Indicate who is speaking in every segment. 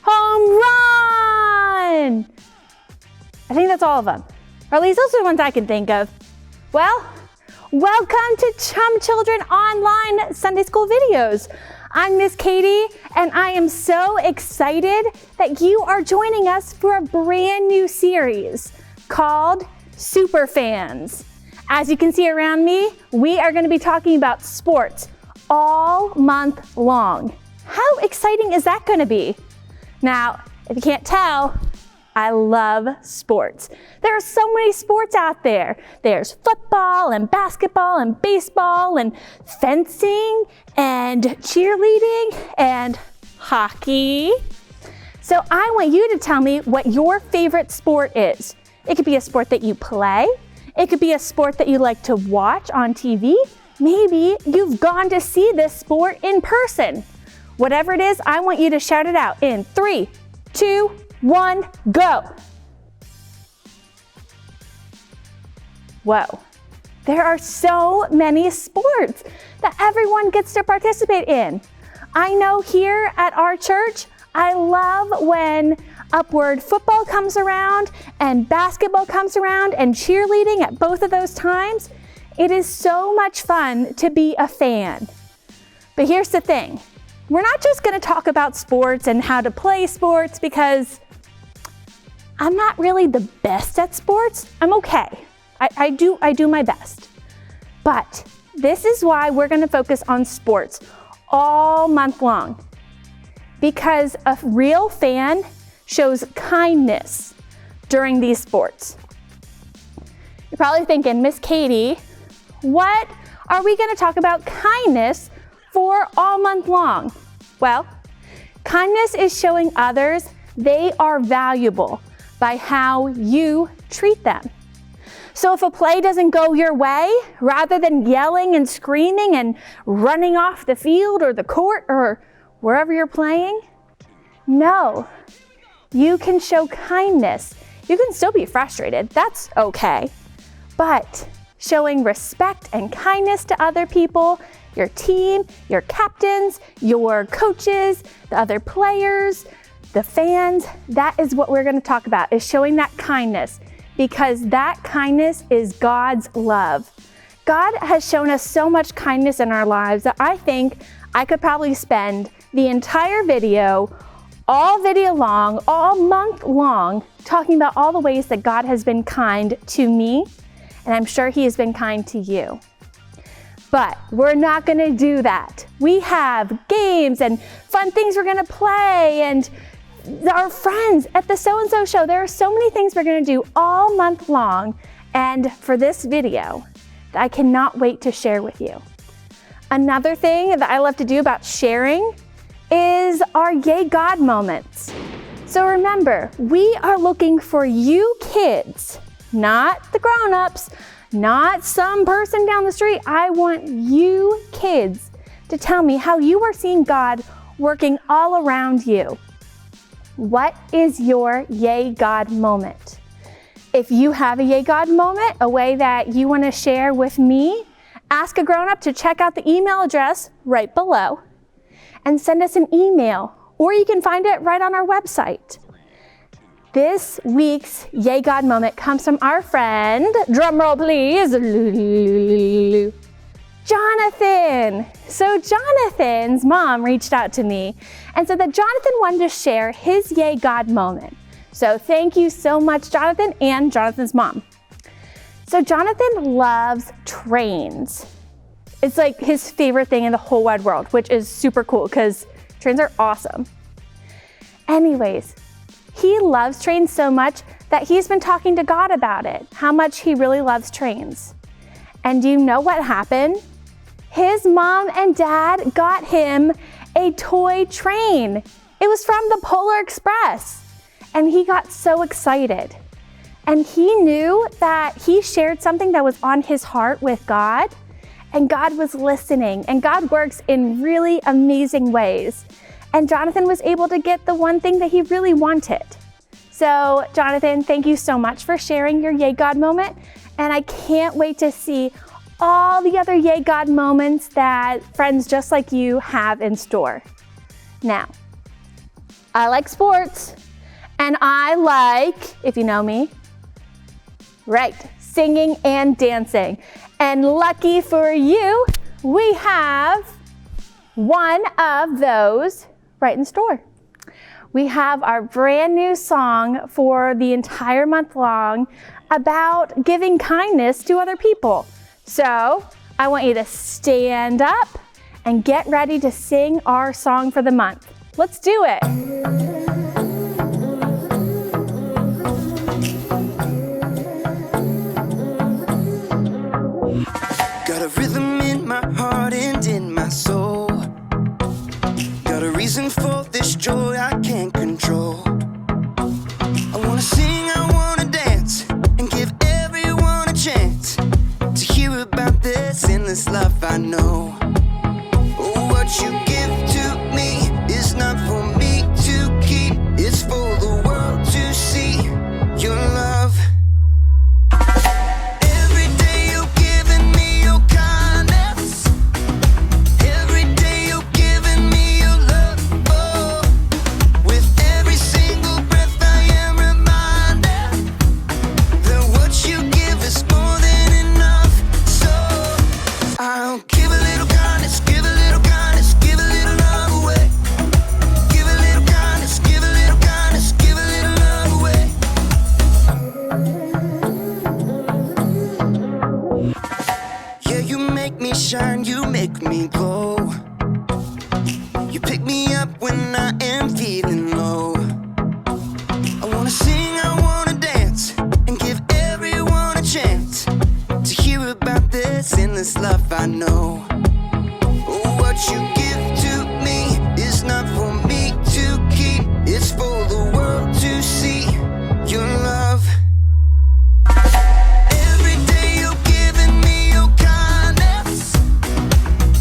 Speaker 1: home run. I think that's all of them, or at least those are the ones I can think of. Well, welcome to Chum Children Online Sunday School Videos. I'm Miss Katie, and I am so excited that you are joining us for a brand new series called Super Fans. As you can see around me, we are going to be talking about sports all month long. How exciting is that going to be? Now, if you can't tell, I love sports. There are so many sports out there. There's football and basketball and baseball and fencing and cheerleading and hockey. So I want you to tell me what your favorite sport is. It could be a sport that you play. It could be a sport that you like to watch on TV. Maybe you've gone to see this sport in person. Whatever it is, I want you to shout it out in 3, 2, 1, go. Whoa, there are so many sports that everyone gets to participate in. I know here at our church, I love when Upward football comes around and basketball comes around and cheerleading at both of those times. It is so much fun to be a fan. But here's the thing, we're not just gonna talk about sports and how to play sports because I'm not really the best at sports. I'm okay. I do my best. But this is why we're going to focus on sports all month long. Because a real fan shows kindness during these sports. You're probably thinking, Miss Katie, what are we going to talk about kindness for all month long? Well, kindness is showing others they are valuable by how you treat them. So if a play doesn't go your way, rather than yelling and screaming and running off the field or the court or wherever you're playing, no, you can show kindness. You can still be frustrated, that's okay. But showing respect and kindness to other people, your team, your captains, your coaches, the other players, the fans, that is what we're going to talk about, is showing that kindness, because that kindness is God's love. God has shown us so much kindness in our lives that I think I could probably spend the entire video, all video long, all month long, talking about all the ways that God has been kind to me, and I'm sure He has been kind to you. But we're not going to do that. We have games and fun things we're going to play and our friends at the so-and-so show. There are so many things we're going to do all month long, and for this video that I cannot wait to share with you. Another thing that I love to do about sharing is our Yay God moments. So remember, we are looking for you kids, not the grown-ups, not some person down the street. I want you kids to tell me how you are seeing God working all around you. What is your Yay God moment? If you have a Yay God moment, a way that you want to share with me, ask a grown-up to check out the email address right below and send us an email, or you can find it right on our website. This week's Yay God moment comes from our friend, drum roll please, Jonathan. So Jonathan's mom reached out to me and said that Jonathan wanted to share his Yay God moment. So thank you so much, Jonathan, and Jonathan's mom. So Jonathan loves trains. It's like his favorite thing in the whole wide world, which is super cool because trains are awesome. Anyways, he loves trains so much that he's been talking to God about it, how much he really loves trains. And do you know what happened? His mom and dad got him a toy train. It was from the Polar Express, and he got so excited. And he knew that he shared something that was on his heart with God, and God was listening, and God works in really amazing ways. And Jonathan was able to get the one thing that he really wanted. So Jonathan, thank you so much for sharing your Yay God moment, and I can't wait to see all the other Yay God moments that friends just like you have in store. Now, I like sports, and I like, if you know me, right, singing and dancing. And lucky for you, we have one of those right in the store. We have our brand new song for the entire month long about giving kindness to other people. So I want you to stand up and get ready to sing our song for the month. Let's do it.
Speaker 2: Got a rhythm in my heart and in my soul. Got a reason for this joy I can't control. I wanna sing, I wanna dance, and give everyone a chance to hear about this endless love I know. Oh, what you give to me is not for me to keep. It's for the world to see your love. Every day you're giving me your kindness. Every day you're giving me your love. Oh, with every single breath I am reminded that what you give is more than enough. So I'll give a little kindness, give a little kindness, give a little love away. Give a little kindness, give a little kindness, give a little love away. Yeah, you make me shine, you make me glow. You pick me up when I am feeling low. I wanna sing, I wanna dance, and give everyone a chance to hear about this endless love I know. Oh, what you give to me is not for me to keep. It's for the world to see your love. Every day you're giving me your kindness.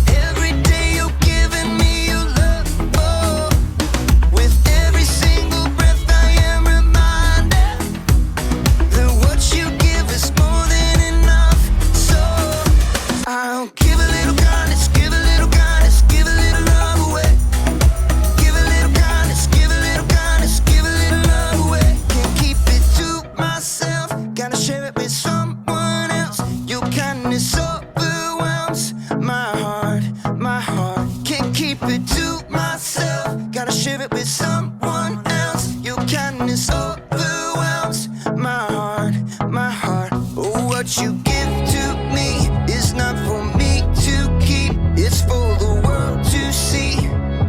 Speaker 2: Every day you're giving me your love. Oh, with every single breath I am reminded that what you give is more than enough. So I'll give a little kindness, give a little kindness, give a little love away. Give a little kindness, give a little kindness, give a little love away. Can't keep it to myself, gotta share it with someone else. Your kindness overwhelms my heart, my heart. Can't keep it to myself, gotta share it with someone else. Your kindness overwhelms my heart, my heart. Oh, what you give to me is not for me to keep. It's for the world to see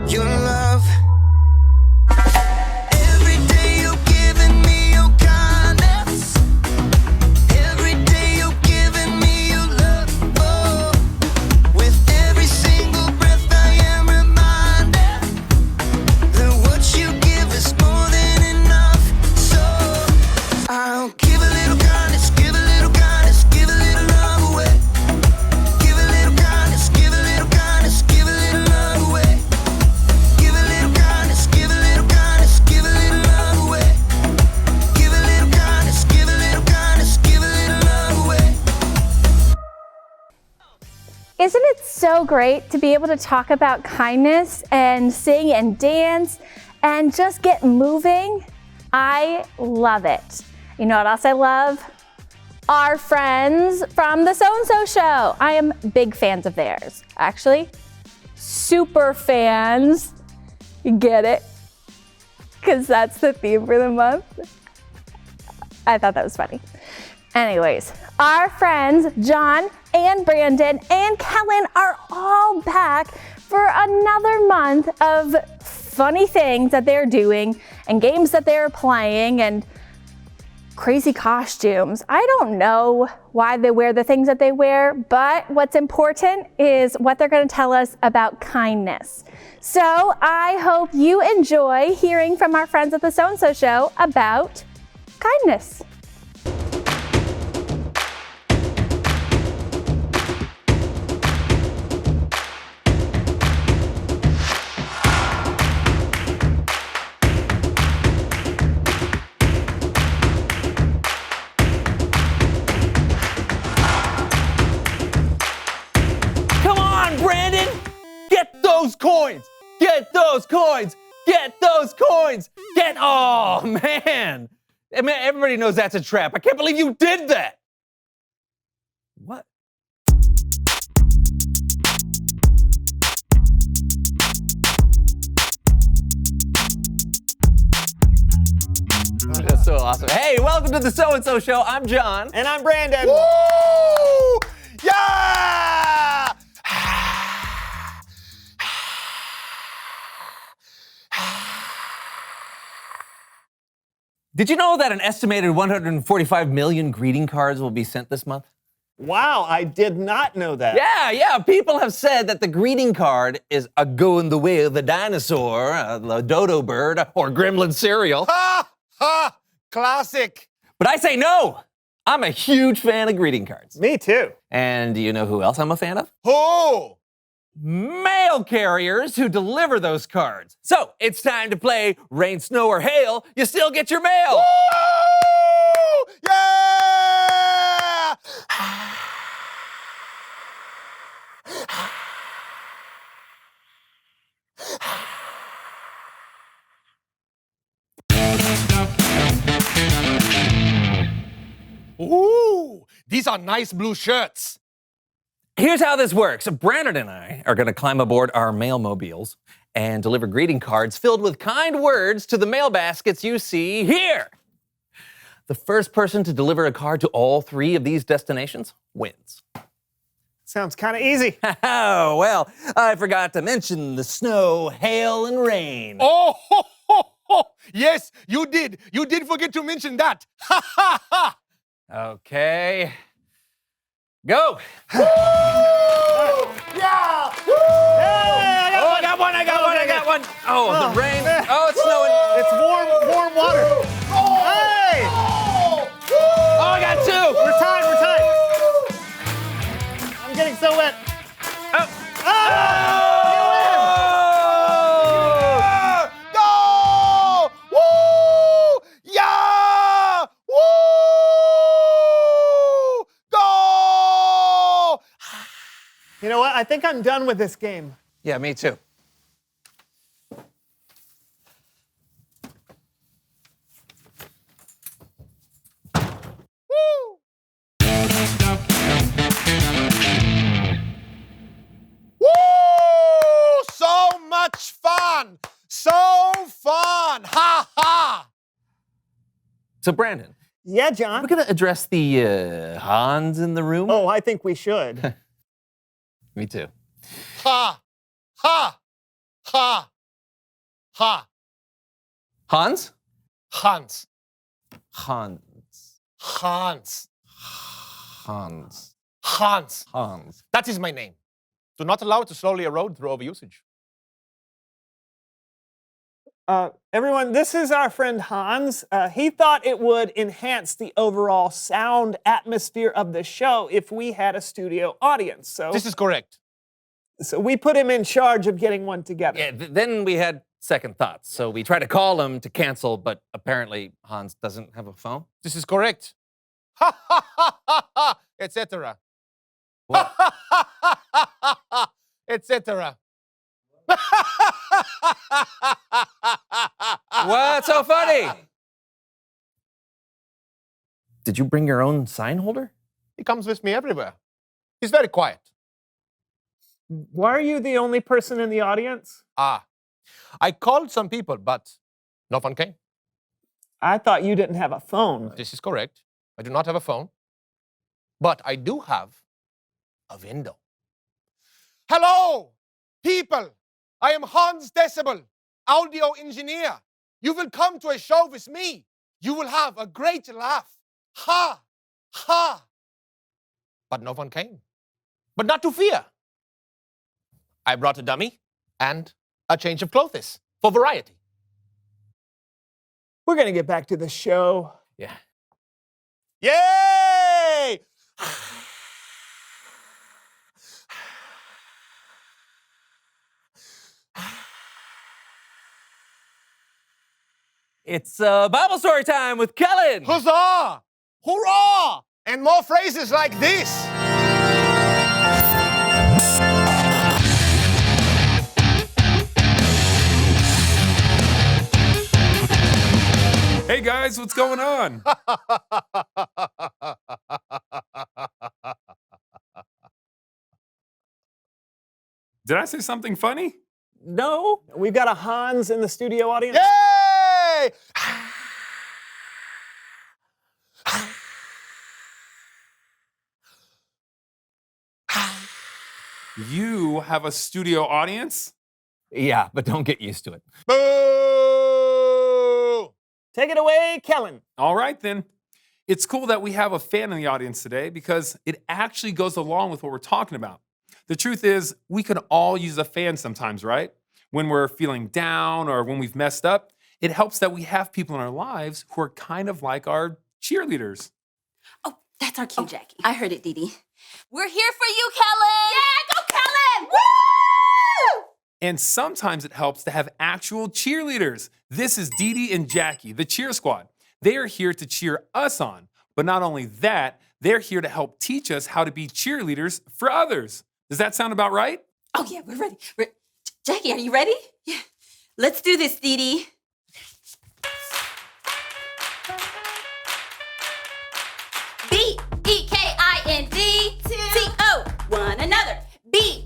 Speaker 2: your love. Every day you're giving me your kindness. Every day you're giving me your love. Oh, with every single breath I am reminded that what you give is more than enough. So I'll give a little kindness, give a little kindness, give a little love away. Give a little kindness, give a little kindness, give a little love away. Give a little kindness, give a little kindness, give a little love away. Give a little kindness, give a little kindness, give a little love away.
Speaker 1: Isn't it so great to be able to talk about kindness and sing and dance and just get moving? I love it. You know what else I love? Our friends from the So-and-So Show. I am big fans of theirs. Actually, super fans. You get it? Because that's the theme for the month. I thought that was funny. Anyways, our friends John and Brandon and Kellen are all back for another month of funny things that they're doing and games that they're playing and crazy costumes. I don't know why they wear the things that they wear, but what's important is what they're going to tell us about kindness. So I hope you enjoy hearing from our friends at the So-and-So Show about kindness.
Speaker 3: Brandon, get those coins! Get those coins! Get those coins! Oh, man! I mean, everybody knows that's a trap. I can't believe you did that! What? That's so awesome. Hey, welcome to the So-and-So Show. I'm John.
Speaker 4: And I'm Brandon.
Speaker 5: Woo! Yeah!
Speaker 3: Did you know that an estimated 145 million greeting cards will be sent this month?
Speaker 4: Wow, I did not know that.
Speaker 3: Yeah. People have said that the greeting card is a going the way of the dinosaur, the dodo bird, or gremlin cereal.
Speaker 5: Ha! Ha! Classic.
Speaker 3: But I say no. I'm a huge fan of greeting cards.
Speaker 4: Me too.
Speaker 3: And do you know who else I'm a fan of?
Speaker 5: Who?
Speaker 3: Mail carriers who deliver those cards. So it's time to play Rain, Snow, or Hail. You still get your mail.
Speaker 5: Woo! Yeah! Ooh, these are nice blue shirts.
Speaker 3: Here's how this works. Brandon and I are going to climb aboard our mailmobiles and deliver greeting cards filled with kind words to the mail baskets you see here. The first person to deliver a card to all three of these destinations wins.
Speaker 4: Sounds kind of easy.
Speaker 3: Oh, well, I forgot to mention the snow, hail, and rain.
Speaker 5: Oh, ho, ho, ho. Yes, you did. You did forget to mention that. Ha, ha, ha.
Speaker 3: Okay. Go.
Speaker 5: Yeah! Woo!
Speaker 4: Hey,
Speaker 3: Oh, I got one. Oh, the rain. Oh, it's snowing.
Speaker 4: It's warm water. Hey!
Speaker 3: Oh, I got two.
Speaker 4: We're tied. I'm getting so wet.
Speaker 3: Oh.
Speaker 5: Go! Woo! Yeah! Woo! Go!
Speaker 4: You know what? I think I'm done with this game.
Speaker 3: Yeah, me too.
Speaker 5: Woo! Woo! So much fun! So fun! Ha ha!
Speaker 3: So, Brandon,
Speaker 4: Yeah,
Speaker 3: we're
Speaker 4: John.
Speaker 3: going to address the Hans in the room.
Speaker 4: Oh, I think we should.
Speaker 3: Me too.
Speaker 5: Ha! Ha! Ha! Ha!
Speaker 3: Hans?
Speaker 5: Hans.
Speaker 3: Hans.
Speaker 5: Hans.
Speaker 3: Hans.
Speaker 5: Hans.
Speaker 3: Hans.
Speaker 5: That is my name. Do not allow it to slowly erode through overusage.
Speaker 4: Everyone, this is our friend Hans. He thought it would enhance the overall sound atmosphere of the show if we had a studio audience. So
Speaker 5: This is correct.
Speaker 4: we put him in charge of getting one together.
Speaker 3: Yeah, then we had second thoughts. So we tried to call him to cancel, but apparently Hans doesn't have a phone.
Speaker 5: This is correct. Ha ha ha ha ha, etc.
Speaker 3: What?
Speaker 5: Etc.
Speaker 3: What's so funny? Did you bring your own sign holder?
Speaker 5: He comes with me everywhere. He's very quiet.
Speaker 4: Why are you the only person in the audience?
Speaker 5: I called some people, but no one came.
Speaker 4: I thought you didn't have a phone.
Speaker 5: This is correct. I do not have a phone, but I do have a window. Hello, people. I am Hans Decibel, audio engineer. You will come to a show with me. You will have a great laugh. Ha, ha. But no one came. But not to fear. I brought a dummy and a change of clothes for variety.
Speaker 4: We're going to get back to the show.
Speaker 3: Yeah.
Speaker 5: Yay!
Speaker 3: It's Bible story time with Kellen.
Speaker 5: Huzzah! Hurrah! And more phrases like this.
Speaker 6: Hey guys, what's going on? Did I say something funny?
Speaker 3: No?
Speaker 4: We've got a Hans in the studio audience.
Speaker 5: Yay!
Speaker 6: You have a studio audience?
Speaker 3: Yeah, but don't get used to it.
Speaker 5: Boo!
Speaker 4: Take it away, Kellen.
Speaker 6: All right then. It's cool that we have a fan in the audience today because it actually goes along with what we're talking about. The truth is, we can all use a fan sometimes, right? When we're feeling down or when we've messed up, it helps that we have people in our lives who are kind of like our cheerleaders.
Speaker 7: Oh, that's our cue, Jackie. I heard it, Dee Dee. We're here for you, Kellen! Yeah, go Kellen! Woo!
Speaker 6: And sometimes it helps to have actual cheerleaders. This is Dee Dee and Jackie, the cheer squad. They are here to cheer us on. But not only that, they're here to help teach us how to be cheerleaders for others. Does that sound about right?
Speaker 7: Oh, yeah, we're ready. Jackie, are you ready? Yeah. Let's do this, Dee Dee. B-E-K-I-N-D-T-O, one another. B-E-K-I-N-D-T-O,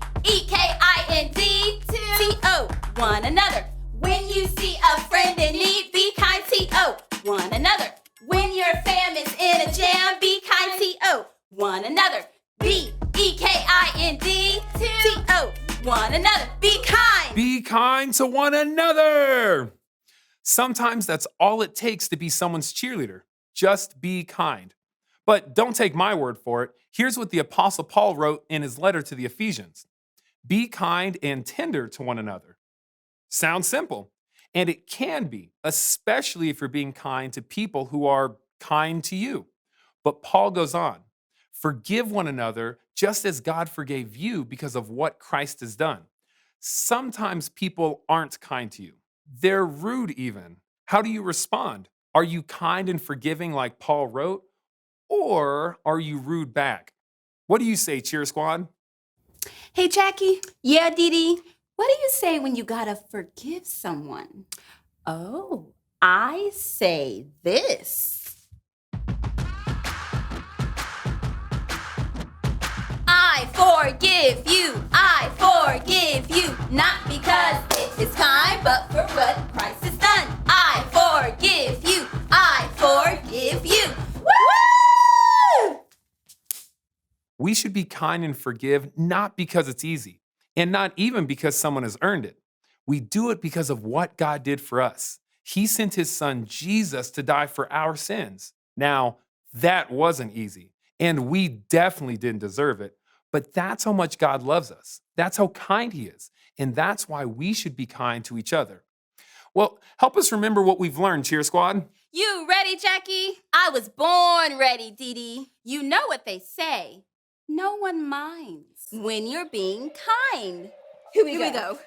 Speaker 7: one another. When you see a friend in need, be kind, T-O, one another. When your fam is in a jam, be kind, T-O, one another. B-E-K-I-N-D-T-O, one another. Be kind.
Speaker 6: Be kind to one another. Sometimes that's all it takes to be someone's cheerleader. Just be kind. But don't take my word for it. Here's what the Apostle Paul wrote in his letter to the Ephesians. Be kind and tender to one another. Sounds simple. And it can be, especially if you're being kind to people who are kind to you. But Paul goes on. Forgive one another just as God forgave you because of what Christ has done. Sometimes people aren't kind to you. They're rude even. How do you respond? Are you kind and forgiving like Paul wrote? Or are you rude back? What do you say, Cheer Squad?
Speaker 7: Hey, Jackie. Yeah, Dee Dee. What do you say when you gotta forgive someone? Oh, I say this. I forgive you. I forgive you. Not because it is kind, but for what Christ has done. I forgive you. I forgive you. Woo!
Speaker 6: We should be kind and forgive not because it's easy, and not even because someone has earned it. We do it because of what God did for us. He sent his son Jesus to die for our sins. Now, that wasn't easy, and we definitely didn't deserve it, but that's how much God loves us. That's how kind he is, and that's why we should be kind to each other. Well, help us remember what we've learned, Cheer Squad.
Speaker 7: You ready, Jackie? I was born ready, Dee Dee. You know what they say. No one minds when you're being kind. Here we go.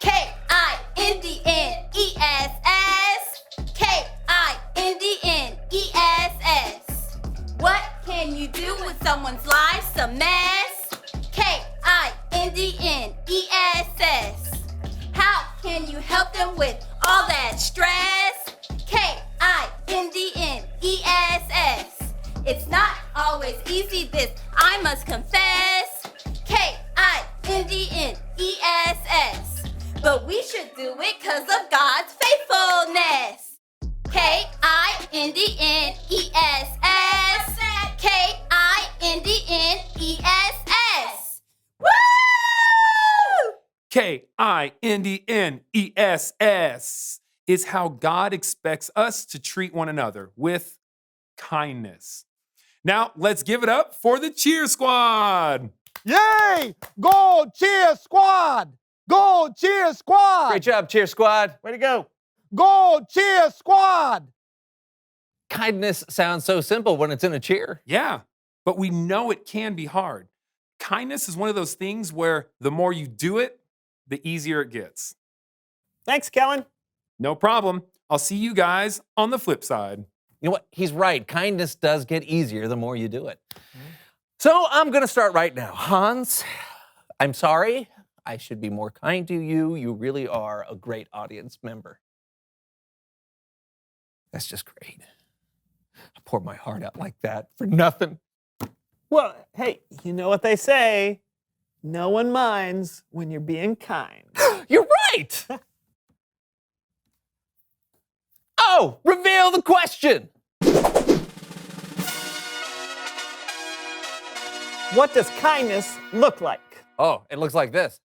Speaker 7: K-I-N-D-N-E-S-S. K-I-N-D-N-E-S-S. What can you do when someone's life's a mess? K-I-N-D-N-E-S-S. How can you help them with all that stress? K-I-N-D-N-E-S-S. It's not always easy, this I must confess. K-I-N-D-N-E-S-S. But we should do it 'cause of God's faithfulness. K-I-N-D-N-E-S-S. K-I-N-D-N-E-S-S. Woo!
Speaker 6: K-I-N-D-N-E-S-S is how God expects us to treat one another with kindness. Now, let's give it up for the Cheer Squad.
Speaker 5: Yay! Go Cheer Squad! Go Cheer Squad!
Speaker 3: Great job, Cheer Squad.
Speaker 4: Way to go.
Speaker 5: Go Cheer Squad!
Speaker 3: Kindness sounds so simple when it's in a cheer.
Speaker 6: Yeah, but we know it can be hard. Kindness is one of those things where the more you do it, the easier it gets.
Speaker 4: Thanks, Kellen.
Speaker 6: No problem. I'll see you guys on the flip side.
Speaker 3: You know what? He's right. Kindness does get easier the more you do it. So I'm going to start right now. Hans, I'm sorry. I should be more kind to you. You really are a great audience member. That's just great. I poured my heart out like that for nothing.
Speaker 4: Well, hey, you know what they say. No one minds when you're being kind.
Speaker 3: You're right! Oh, reveal the question!
Speaker 4: What does kindness look like?
Speaker 3: Oh, it looks like this.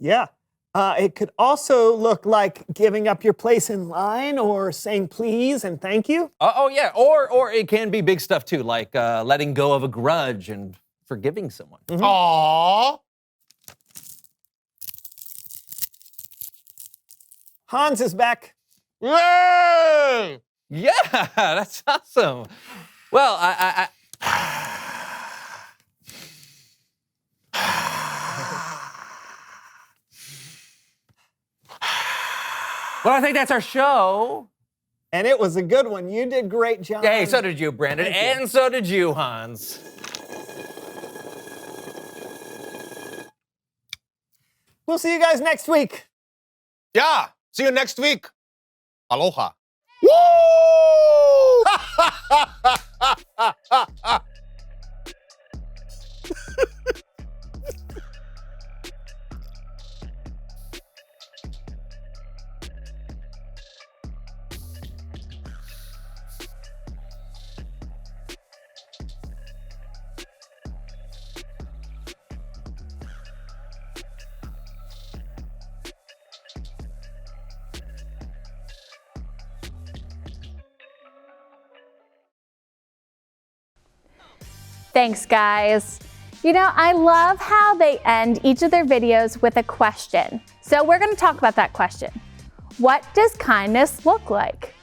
Speaker 4: Yeah. It could also look like giving up your place in line or saying please and thank you.
Speaker 3: Oh, yeah. Or it can be big stuff too, like letting go of a grudge and forgiving someone.
Speaker 5: Aww.
Speaker 4: Hans is back.
Speaker 5: Yay!
Speaker 3: Yeah, that's awesome. Well, Well, I think that's our show.
Speaker 4: And it was a good one. You did great, John.
Speaker 3: Hey, so did you, Brandon.
Speaker 4: Thank you.
Speaker 3: And so did you, Hans.
Speaker 4: We'll see you guys next week.
Speaker 5: Yeah. See you next week. Aloha. Woo!
Speaker 1: Thanks, guys. You know, I love how they end each of their videos with a question. So we're going to talk about that question. What does kindness look like?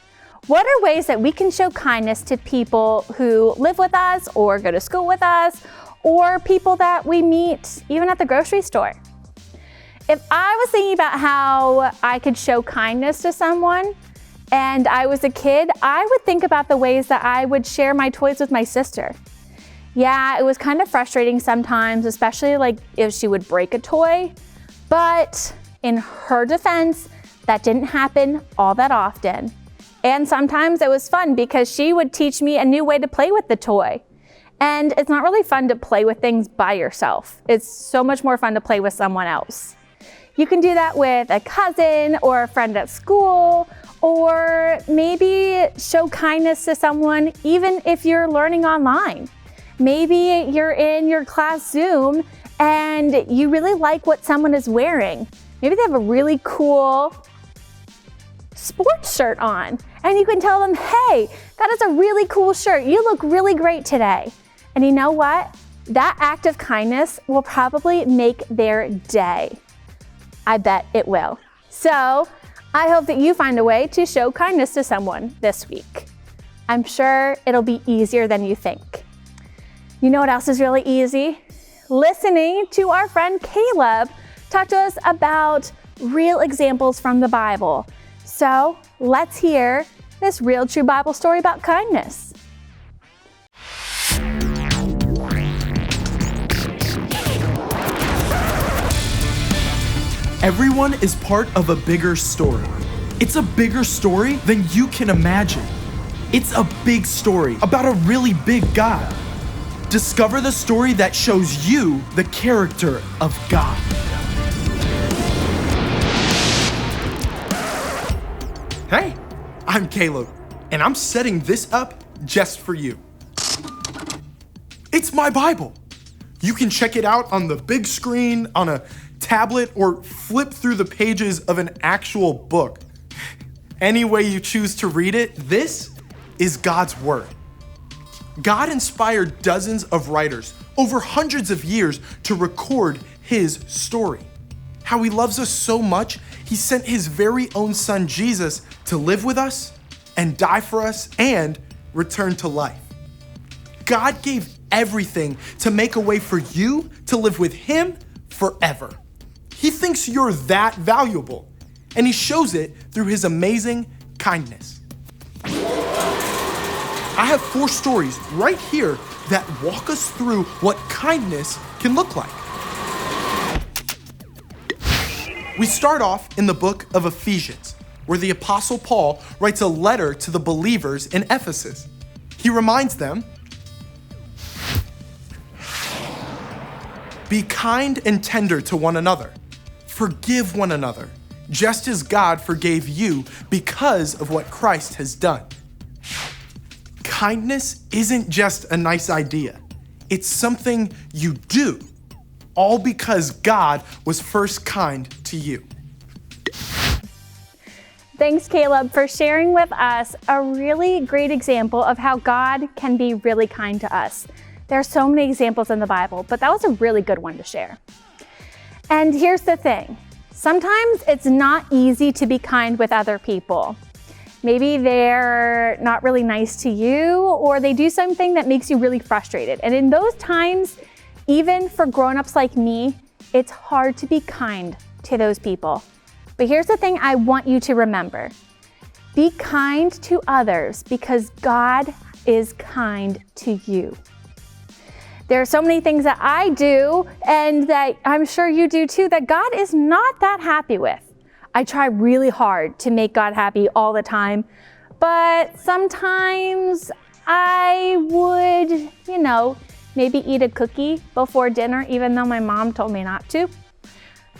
Speaker 1: What are ways that we can show kindness to people who live with us or go to school with us or people that we meet even at the grocery store? If I was thinking about how I could show kindness to someone and I was a kid, I would think about the ways that I would share my toys with my sister. Yeah, it was kind of frustrating sometimes, especially like if she would break a toy. But in her defense, that didn't happen all that often. And sometimes it was fun because she would teach me a new way to play with the toy. And it's not really fun to play with things by yourself. It's so much more fun to play with someone else. You can do that with a cousin or a friend at school, or maybe show kindness to someone even if you're learning online. Maybe you're in your class Zoom and you really like what someone is wearing. Maybe they have a really cool sports shirt on and you can tell them, hey, that is a really cool shirt. You look really great today. And you know what? That act of kindness will probably make their day. I bet it will. So I hope that you find a way to show kindness to someone this week. I'm sure it'll be easier than you think. You know what else is really easy? Listening to our friend Caleb talk to us about real examples from the Bible. So let's hear this real true Bible story about kindness.
Speaker 8: Everyone is part of a bigger story. It's a bigger story than you can imagine. It's a big story about a really big God. Discover the story that shows you the character of God. Hey, I'm Caleb, and I'm setting this up just for you. It's my Bible. You can check it out on the big screen, on a tablet, or flip through the pages of an actual book. Any way you choose to read it, this is God's Word. God inspired dozens of writers over hundreds of years to record His story. How He loves us so much, He sent His very own Son Jesus to live with us and die for us and return to life. God gave everything to make a way for you to live with Him forever. He thinks you're that valuable, and He shows it through His amazing kindness. I have 4 stories right here that walk us through what kindness can look like. We start off in the book of Ephesians, where the Apostle Paul writes a letter to the believers in Ephesus. He reminds them, "Be kind and tender to one another. Forgive one another, just as God forgave you because of what Christ has done." Kindness isn't just a nice idea. It's something you do, all because God was first kind to you.
Speaker 1: Thanks, Caleb, for sharing with us a really great example of how God can be really kind to us. There are so many examples in the Bible, but that was a really good one to share. And here's the thing. Sometimes it's not easy to be kind with other people. Maybe they're not really nice to you, or they do something that makes you really frustrated. And in those times, even for grown-ups like me, it's hard to be kind to those people. But here's the thing I want you to remember. Be kind to others because God is kind to you. There are so many things that I do, and that I'm sure you do too, that God is not that happy with. I try really hard to make God happy all the time, but sometimes I would, maybe eat a cookie before dinner, even though my mom told me not to.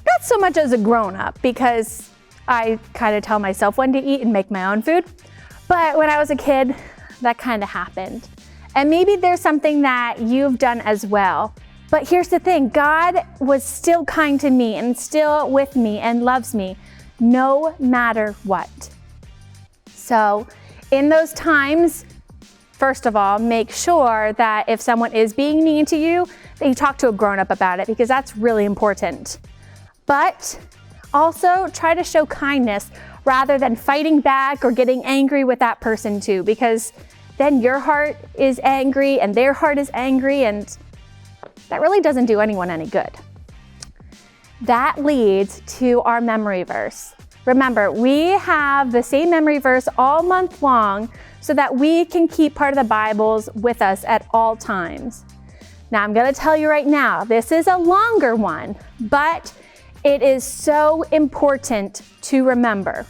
Speaker 1: Not so much as a grown-up, because I kind of tell myself when to eat and make my own food. But when I was a kid, that kind of happened. And maybe there's something that you've done as well. But here's the thing, God was still kind to me and still with me and loves me, no matter what. So in those times, first of all, make sure that if someone is being mean to you, that you talk to a grown-up about it, because that's really important. But also try to show kindness rather than fighting back or getting angry with that person too, because then your heart is angry and their heart is angry, and that really doesn't do anyone any good. That leads to our memory verse. Remember, we have the same memory verse all month long so that we can keep part of the Bibles with us at all times. Now, I'm going to tell you right now, this is a longer one, but it is so important to remember.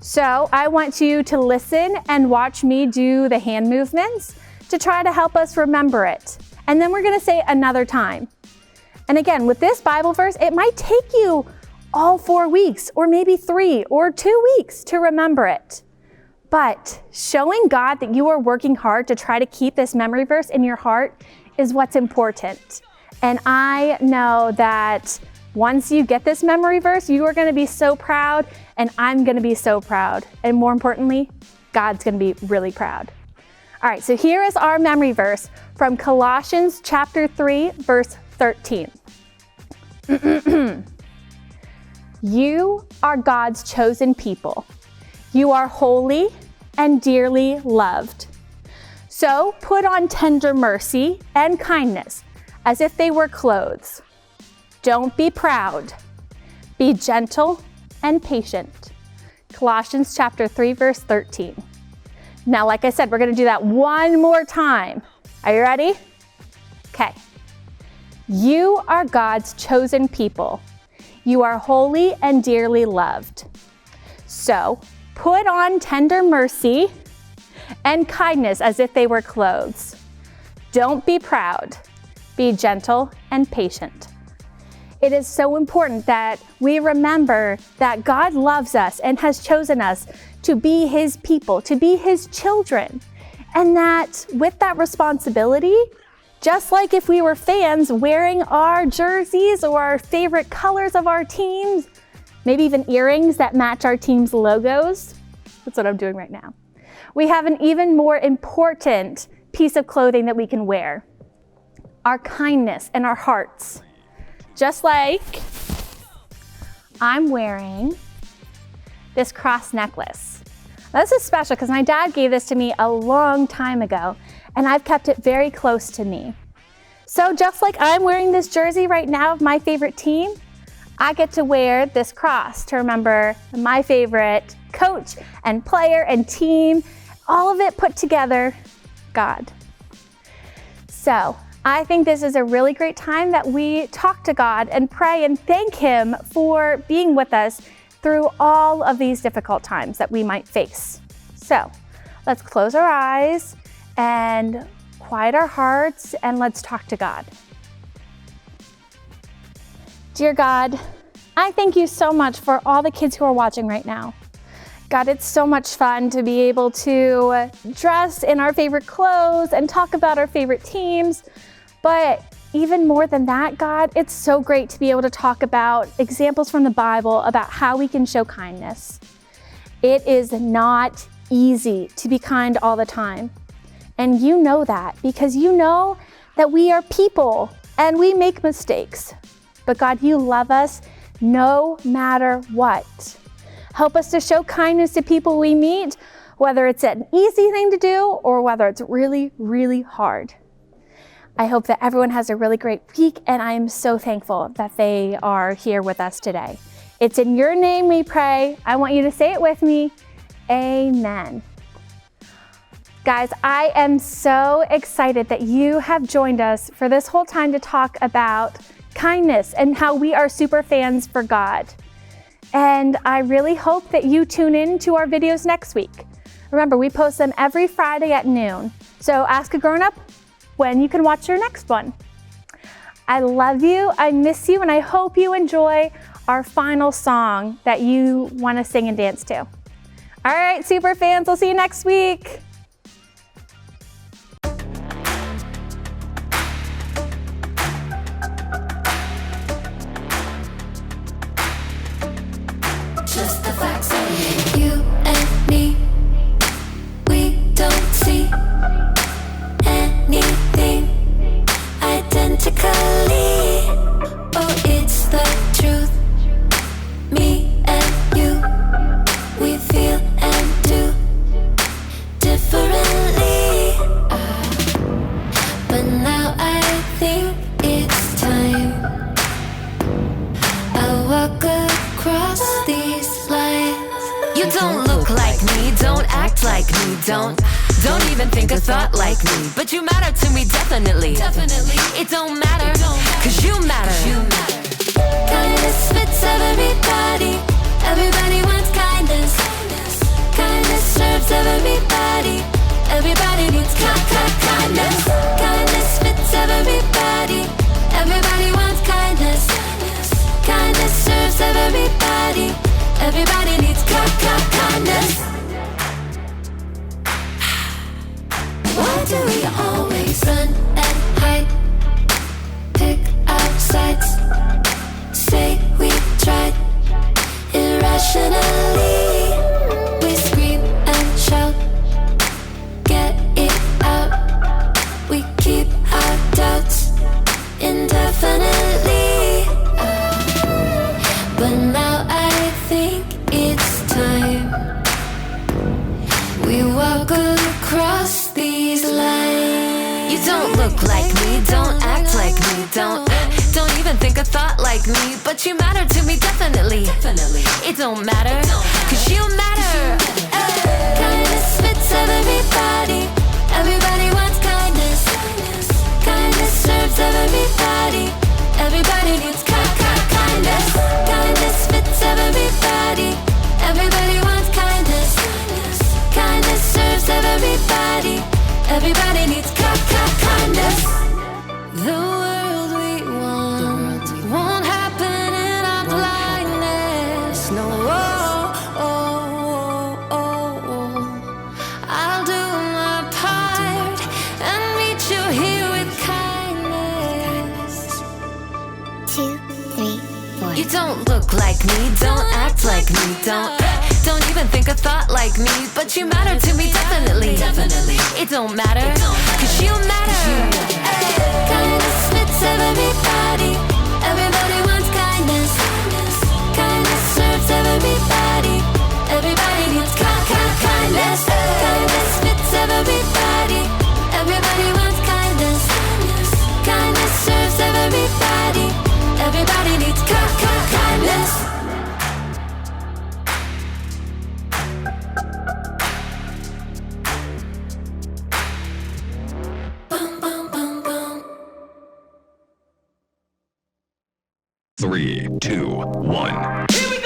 Speaker 1: So I want you to listen and watch me do the hand movements to try to help us remember it. And then we're going to say it another time. And again, with this Bible verse, it might take you all 4 weeks, or maybe 3 or 2 weeks to remember it. But showing God that you are working hard to try to keep this memory verse in your heart is what's important. And I know that once you get this memory verse, you are going to be so proud, and I'm going to be so proud. And more importantly, God's going to be really proud. All right, so here is our memory verse from Colossians chapter 3, verse 13. You are God's chosen people. You are holy and dearly loved. So put on tender mercy and kindness as if they were clothes. Don't be proud. Be gentle and patient. Colossians chapter 3, verse 13. Now, like I said, we're going to do that one more time. Are you ready? Okay. You are God's chosen people. You are holy and dearly loved. So put on tender mercy and kindness as if they were clothes. Don't be proud. Be gentle and patient. It is so important that we remember that God loves us and has chosen us to be His people, to be His children. And that with that responsibility, just like if we were fans wearing our jerseys or our favorite colors of our teams, maybe even earrings that match our team's logos, that's what I'm doing right now, we have an even more important piece of clothing that we can wear: our kindness and our hearts. Just like I'm wearing this cross necklace. Now, this is special because my dad gave this to me a long time ago, and I've kept it very close to me. So just like I'm wearing this jersey right now of my favorite team, I get to wear this cross to remember my favorite coach and player and team, all of it put together, God. So So I think this is a really great time that we talk to God and pray and thank Him for being with us through all of these difficult times that we might face. So let's close our eyes and quiet our hearts and let's talk to God. Dear God, I thank you so much for all the kids who are watching right now. God, it's so much fun to be able to dress in our favorite clothes and talk about our favorite teams. But even more than that, God, it's so great to be able to talk about examples from the Bible about how we can show kindness. It is not easy to be kind all the time. And you know that because you know that we are people and we make mistakes. But God, you love us no matter what. Help us to show kindness to people we meet, whether it's an easy thing to do or whether it's really, really hard. I hope that everyone has a really great week, and I am so thankful that they are here with us today. It's in your name we pray. I want you to say it with me. Amen. Guys, I am so excited that you have joined us for this whole time to talk about kindness and how we are super fans for God. And I really hope that you tune in to our videos next week. Remember, we post them every Friday at noon. So ask a grown-up when you can watch your next one. I love you, I miss you, and I hope you enjoy our final song that you want to sing and dance to. All right, super fans, we'll see you next week.
Speaker 9: Just the facts of you and me. We don't see anything identically. Oh, it's the truth. Me and you, we feel and do differently. But now I think it's time I walk across these lines.
Speaker 10: You don't look like me, don't act like me, don't even think a thought like me. But you matter to me, definitely. It don't matter, cause you matter.
Speaker 9: Kindness fits everybody. Everybody wants kindness. Kindness serves everybody. Everybody needs kindness. Kindness fits everybody. Everybody wants kindness. Kindness serves everybody. Everybody needs kindness. Why do we always run and hide? Pick our sides. Say we tried. Irrationally, we scream and shout. Get it out. We keep our doubts indefinitely. But now I think it's time we walk across these lines.
Speaker 10: You don't look like me, don't act like me, don't even think a thought like me. But you matter to me, definitely. It don't matter, cause you matter.
Speaker 9: Kindness fits everybody. Everybody wants kindness. Kindness serves everybody. Everybody needs kindness. Kindness fits everybody. Everybody wants kindness. Kindness serves everybody. Everybody needs kindness. The world we want won't happen in our blindness. No, I'll do my part and meet you here with kindness.
Speaker 11: 2, 3, 4.
Speaker 10: You don't look like me, don't act like me, don't even think a thought like me. But you matter to me, definitely. It don't matter, cause you matter.
Speaker 9: Kindness fits everybody. Everybody wants kindness. Kindness serves everybody. Everybody needs kindness. Kindness fits everybody. Everybody wants kindness. Kindness serves everybody. Everybody needs kindness. Bum, bum, bum, bum.
Speaker 12: 3, 2, 1.
Speaker 2: Here we